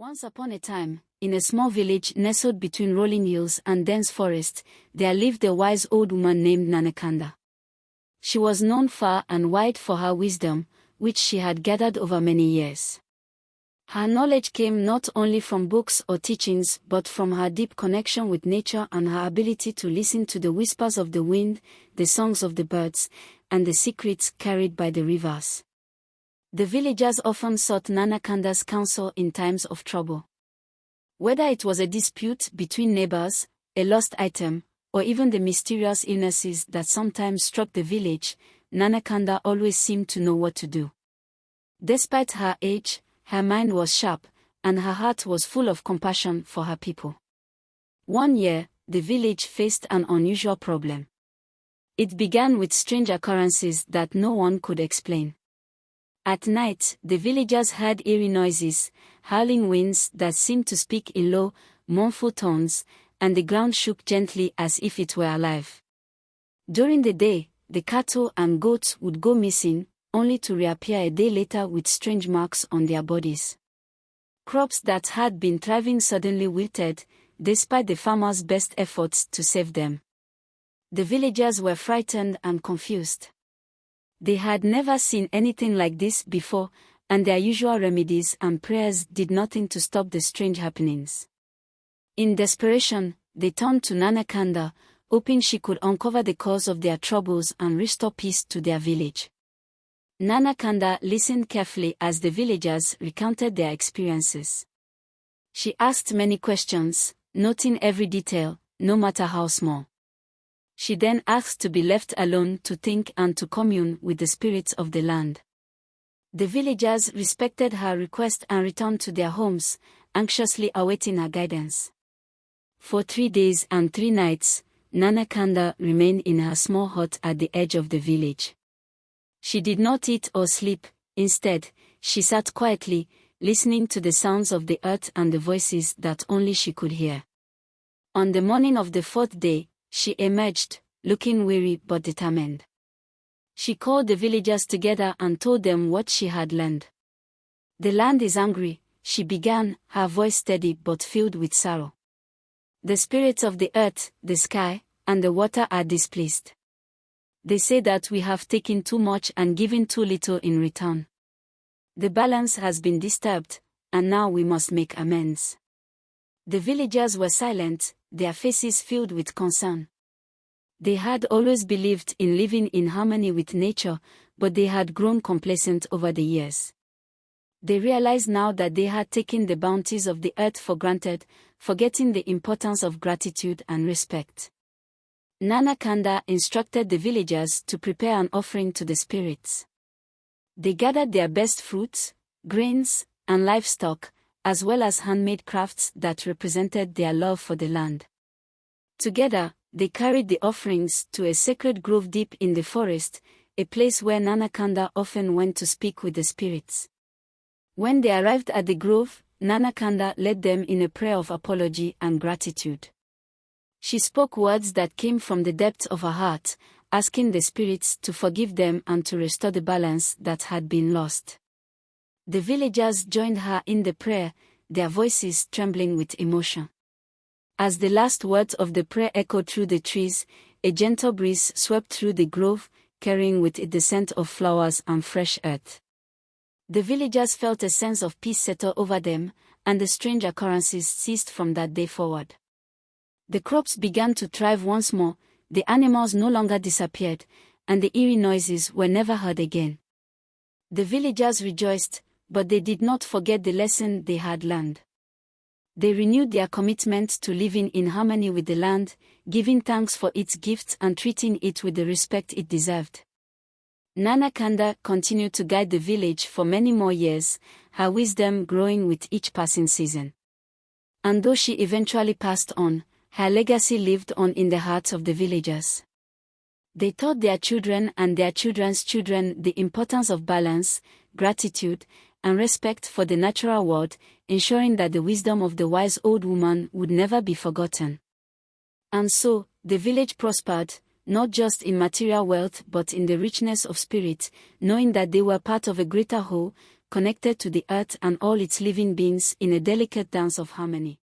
Once upon a time, in a small village nestled between rolling hills and dense forest, there lived a wise old woman named Nana Kande. She was known far and wide for her wisdom, which she had gathered over many years. Her knowledge came not only from books or teachings but from her deep connection with nature and her ability to listen to the whispers of the wind, the songs of the birds, and the secrets carried by the rivers. The villagers often sought Nana Kande's counsel in times of trouble. Whether it was a dispute between neighbors, a lost item, or even the mysterious illnesses that sometimes struck the village, Nana Kande always seemed to know what to do. Despite her age, her mind was sharp, and her heart was full of compassion for her people. One year, the village faced an unusual problem. It began with strange occurrences that no one could explain. At night, the villagers heard eerie noises, howling winds that seemed to speak in low, mournful tones, and the ground shook gently as if it were alive. During the day, the cattle and goats would go missing, only to reappear a day later with strange marks on their bodies. Crops that had been thriving suddenly wilted, despite the farmers' best efforts to save them. The villagers were frightened and confused. They had never seen anything like this before, and their usual remedies and prayers did nothing to stop the strange happenings. In desperation, they turned to Nana Kande, hoping she could uncover the cause of their troubles and restore peace to their village. Nana Kande listened carefully as the villagers recounted their experiences. She asked many questions, noting every detail, no matter how small. She then asked to be left alone to think and to commune with the spirits of the land. The villagers respected her request and returned to their homes, anxiously awaiting her guidance. For 3 days and 3 nights, Nana Kande remained in her small hut at the edge of the village. She did not eat or sleep. Instead, she sat quietly, listening to the sounds of the earth and the voices that only she could hear. On the morning of the 4th day, she emerged, looking weary but determined. She called the villagers together and told them what she had learned. "The land is angry," she began, her voice steady but filled with sorrow. "The spirits of the earth, the sky, and the water are displeased. They say that we have taken too much and given too little in return. The balance has been disturbed, and now we must make amends." The villagers were silent, their faces filled with concern. They had always believed in living in harmony with nature, but they had grown complacent over the years. They realized now that they had taken the bounties of the earth for granted, forgetting the importance of gratitude and respect. Nana Kande instructed the villagers to prepare an offering to the spirits. They gathered their best fruits, grains, and livestock, as well as handmade crafts that represented their love for the land. Together, they carried the offerings to a sacred grove deep in the forest, a place where Nana Kande often went to speak with the spirits. When they arrived at the grove, Nana Kande led them in a prayer of apology and gratitude. She spoke words that came from the depths of her heart, asking the spirits to forgive them and to restore the balance that had been lost. The villagers joined her in the prayer, their voices trembling with emotion. As the last words of the prayer echoed through the trees, a gentle breeze swept through the grove, carrying with it the scent of flowers and fresh earth. The villagers felt a sense of peace settle over them, and the strange occurrences ceased from that day forward. The crops began to thrive once more, the animals no longer disappeared, and the eerie noises were never heard again. The villagers rejoiced, but they did not forget the lesson they had learned. They renewed their commitment to living in harmony with the land, giving thanks for its gifts and treating it with the respect it deserved. Nana Kande continued to guide the village for many more years, her wisdom growing with each passing season. And though she eventually passed on, her legacy lived on in the hearts of the villagers. They taught their children and their children's children the importance of balance, gratitude, and respect for the natural world, ensuring that the wisdom of the wise old woman would never be forgotten. And so, the village prospered, not just in material wealth but in the richness of spirit, knowing that they were part of a greater whole, connected to the earth and all its living beings in a delicate dance of harmony.